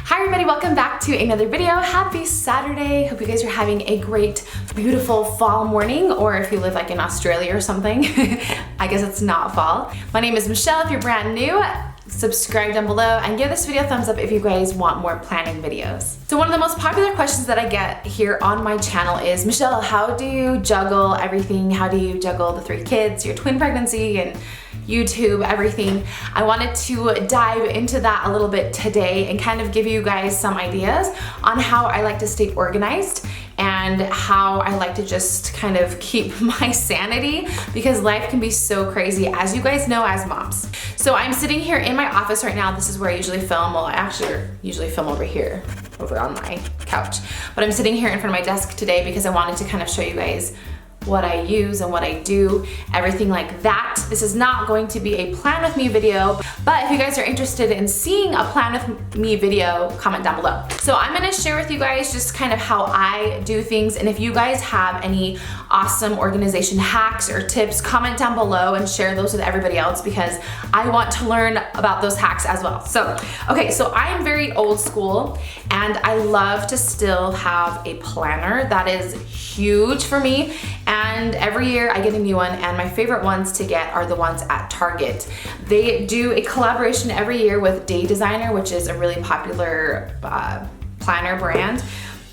Hi everybody, welcome back to another video. Happy Saturday. Hope you guys are having a great, beautiful fall morning, or if you live like in Australia or something, I guess it's not fall. My name is Michelle. If you're brand new, subscribe down below and give this video a thumbs up if you guys want more planning videos. So one of the most popular questions that I get here on my channel is, Michelle, how do you juggle everything? How do you juggle the 3 kids, your twin pregnancy, and YouTube, everything? I wanted to dive into that a little bit today and kind of give you guys some ideas on how I like to stay organized and how I like to just kind of keep my sanity, because life can be so crazy, as you guys know, as moms. So I'm sitting here in my office right now. This is where I usually film. Well, I actually usually film over here, over on my couch. But I'm sitting here in front of my desk today because I wanted to kind of show you guys what I use and what I do, everything like that. This is not going to be a plan with me video, but if you guys are interested in seeing a plan with me video, comment down below. So I'm gonna share with you guys just kind of how I do things, and if you guys have any awesome organization hacks or tips, comment down below and share those with everybody else, because I want to learn about those hacks as well. So, okay, so I am very old school and I love to still have a planner. That is huge for me. And every year I get a new one, and my favorite ones to get are the ones at Target. They do a collaboration every year with Day Designer, which is a really popular planner brand,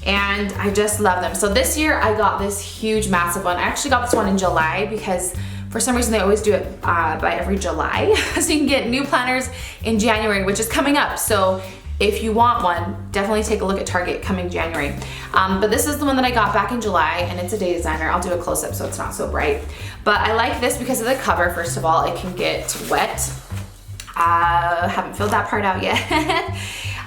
and I just love them. So this year I got this huge, massive one. I actually got this one in July because for some reason they always do it by every July. So you can get new planners in January, which is coming up. So if you want one, definitely take a look at Target coming January. But this is the one that I got back in July, and it's a Day Designer. I'll do a close-up so it's not so bright. But I like this because of the cover. First of all, it can get wet. Haven't filled that part out yet.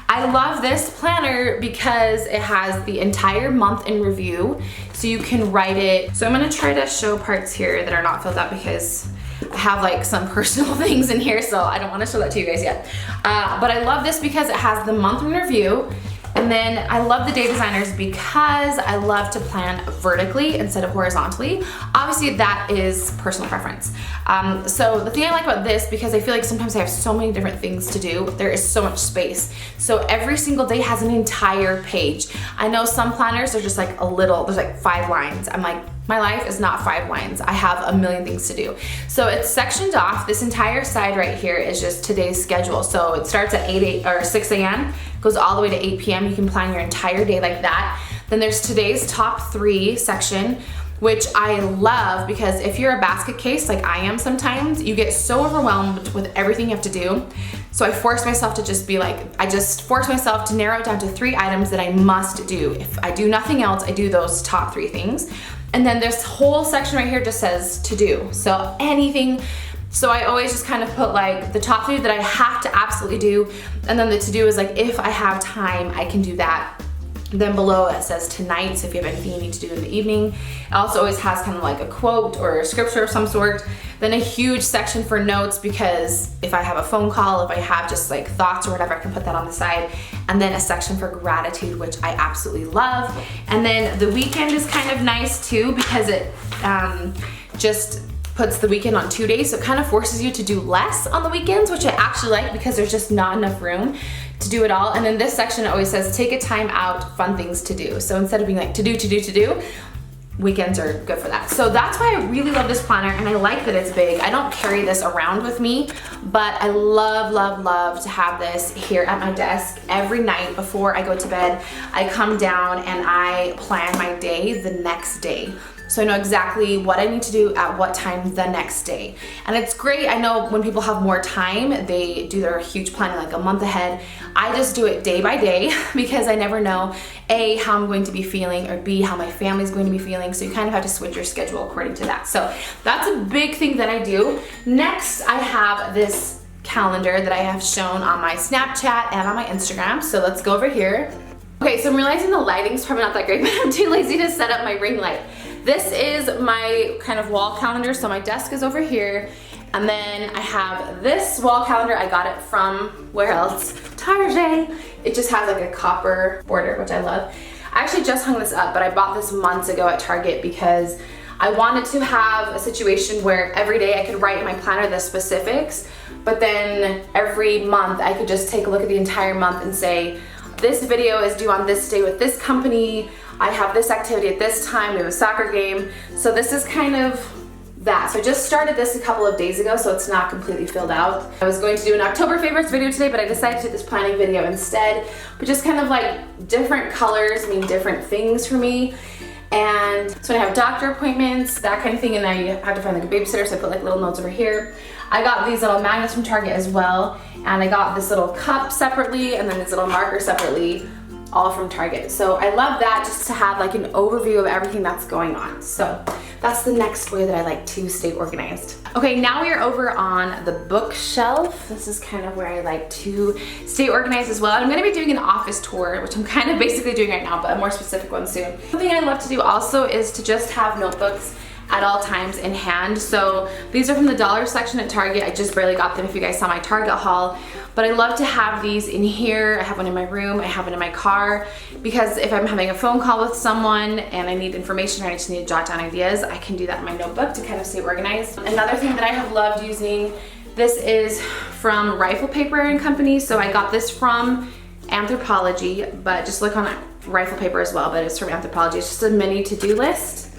I love this planner because it has the entire month in review, so you can write it. So I'm gonna try to show parts here that are not filled out because I have like some personal things in here, so I don't want to show that to you guys yet. But I love this because it has the month in review, and then I love the Day Designers because I love to plan vertically instead of horizontally. Obviously that is personal preference. So the thing I like about this, because I feel like sometimes I have so many different things to do, there is so much space. So every single day has an entire page. I know some planners are just like a little, there's like 5 lines. I'm like, my life is not 5 lines. I have a million things to do. So it's sectioned off. This entire side right here is just today's schedule. So it starts at 6 a.m., goes all the way to 8 p.m. You can plan your entire day like that. Then there's today's top 3 section, which I love because if you're a basket case like I am sometimes, you get so overwhelmed with everything you have to do. So I force myself to just be like, I just force myself to narrow it down to 3 items that I must do. If I do nothing else, I do those top 3 things. And then this whole section right here just says to do. So anything, so I always just kind of put like the top 3 that I have to absolutely do. And then the to do is like, if I have time, I can do that. Then below it says tonight, so if you have anything you need to do in the evening. It also always has kind of like a quote or a scripture of some sort. Then a huge section for notes, because if I have a phone call, if I have just like thoughts or whatever, I can put that on the side. And then a section for gratitude, which I absolutely love. And then the weekend is kind of nice too, because it just puts the weekend on 2 days, so it kind of forces you to do less on the weekends, which I actually like because there's just not enough room to do it all. And then this section always says take a time out, fun things to do. So instead of being like to do, weekends are good for that. So that's why I really love this planner, and I like that it's big. I don't carry this around with me, but I love, love, love to have this here at my desk every night before I go to bed. I come down and I plan my day the next day. So I know exactly what I need to do at what time the next day. And it's great. I know when people have more time, they do their huge planning like a month ahead. I just do it day by day because I never know A, how I'm going to be feeling, or B, how my family's going to be feeling. So you kind of have to switch your schedule according to that. So that's a big thing that I do. Next, I have this calendar that I have shown on my Snapchat and on my Instagram. So let's go over here. Okay, so I'm realizing the lighting's probably not that great, but I'm too lazy to set up my ring light. This is my kind of wall calendar. So my desk is over here. And then I have this wall calendar. I got it from, where else? Target. It just has like a copper border, which I love. I actually just hung this up, but I bought this months ago at Target because I wanted to have a situation where every day I could write in my planner the specifics, but then every month I could just take a look at the entire month and say, this video is due on this day with this company. I have this activity at this time. We have a soccer game. So this is kind of that. So I just started this a couple of days ago, so it's not completely filled out. I was going to do an October favorites video today, but I decided to do this planning video instead. But just kind of like different colors mean different things for me. And so I have doctor appointments, that kind of thing, and I have to find like a babysitter, so I put like little notes over here. I got these little magnets from Target as well, and I got this little cup separately, and then this little marker separately, all from Target. So I love that, just to have like an overview of everything that's going on. So that's the next way that I like to stay organized. Okay, now we are over on the bookshelf. This is kind of where I like to stay organized as well. I'm gonna be doing an office tour, which I'm kind of basically doing right now, but a more specific one soon. Something I love to do also is to just have notebooks at all times in hand. So these are from the dollar section at Target. I just barely got them if you guys saw my Target haul. But I love to have these in here. I have one in my room, I have one in my car, because if I'm having a phone call with someone and I need information or I just need to jot down ideas, I can do that in my notebook to kind of stay organized. Another thing that I have loved using, this is from Rifle Paper and Company. So I got this from Anthropologie, but just look on Rifle Paper as well, but it's from Anthropologie. It's just a mini to-do list.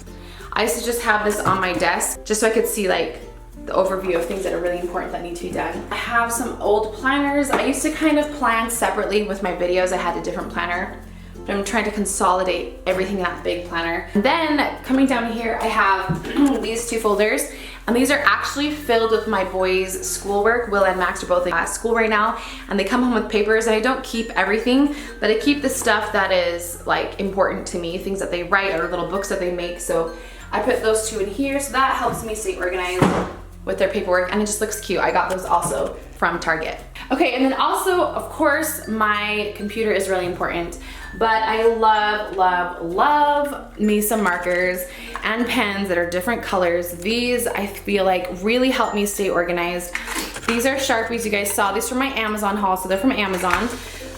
I used to just have this on my desk just so I could see like the overview of things that are really important that need to be done. I have some old planners. I used to kind of plan separately with my videos. I had a different planner, but I'm trying to consolidate everything in that big planner. And then coming down here, I have these two folders, and these are actually filled with my boys' schoolwork. Will and Max are both at school right now, and they come home with papers, and I don't keep everything, but I keep the stuff that is like important to me, things that they write or little books that they make. So I put those two in here, so that helps me stay organized with their paperwork, and it just looks cute. I got those also from Target. Okay, and then also, of course, my computer is really important, but I love me some markers and pens that are different colors. These, I feel like, really help me stay organized. These are Sharpies. You guys saw these from my Amazon haul, so they're from Amazon.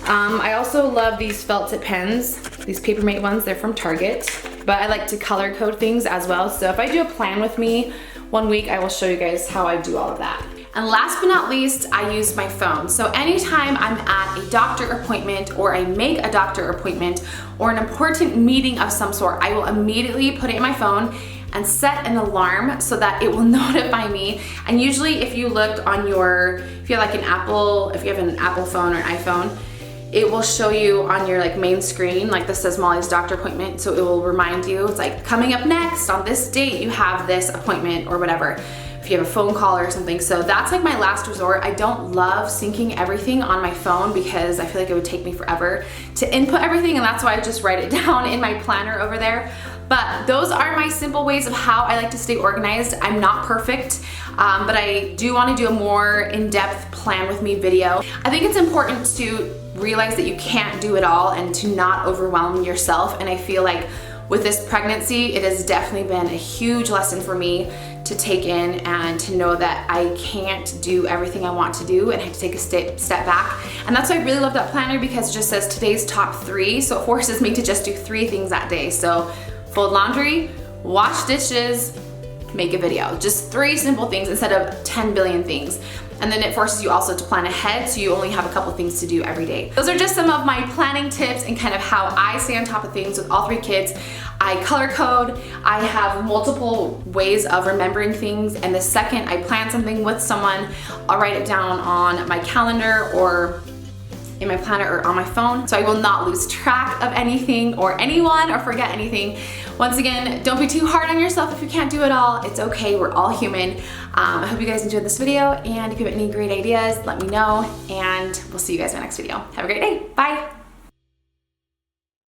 I also love these felt tip pens, these Papermate ones. They're from Target, but I like to color code things as well. So if I do a plan with me one week, I will show you guys how I do all of that. And last but not least, I use my phone. So anytime I'm at a doctor appointment, or I make a doctor appointment, or an important meeting of some sort, I will immediately put it in my phone and set an alarm so that it will notify me. And usually if you looked on your, if you have like an Apple, if you have an Apple phone or an iPhone, it will show you on your like main screen, like this says Molly's doctor appointment, so it will remind you. It's like, coming up next on this date, you have this appointment or whatever, if you have a phone call or something. So that's like my last resort. I don't love syncing everything on my phone because I feel like it would take me forever to input everything, and that's why I just write it down in my planner over there. But those are my simple ways of how I like to stay organized. I'm not perfect, but I do want to do a more in-depth plan with me video. I think it's important to realize that you can't do it all and to not overwhelm yourself. And I feel like with this pregnancy, it has definitely been a huge lesson for me to take in, and to know that I can't do everything I want to do and I have to take a step back. And that's why I really love that planner, because it just says today's top 3. So it forces me to just do 3 things that day. So fold laundry, wash dishes, make a video. Just 3 simple things instead of 10 billion things. And then it forces you also to plan ahead, so you only have a couple things to do every day. Those are just some of my planning tips and kind of how I stay on top of things with all 3 kids. I color code, I have multiple ways of remembering things, and the second I plan something with someone, I'll write it down on my calendar or in my planner or on my phone, so I will not lose track of anything or anyone or forget anything. Once again, don't be too hard on yourself if you can't do it all. It's okay, we're all human. I hope you guys enjoyed this video, and if you have any great ideas, let me know, and we'll see you guys in my next video. Have a great day, bye.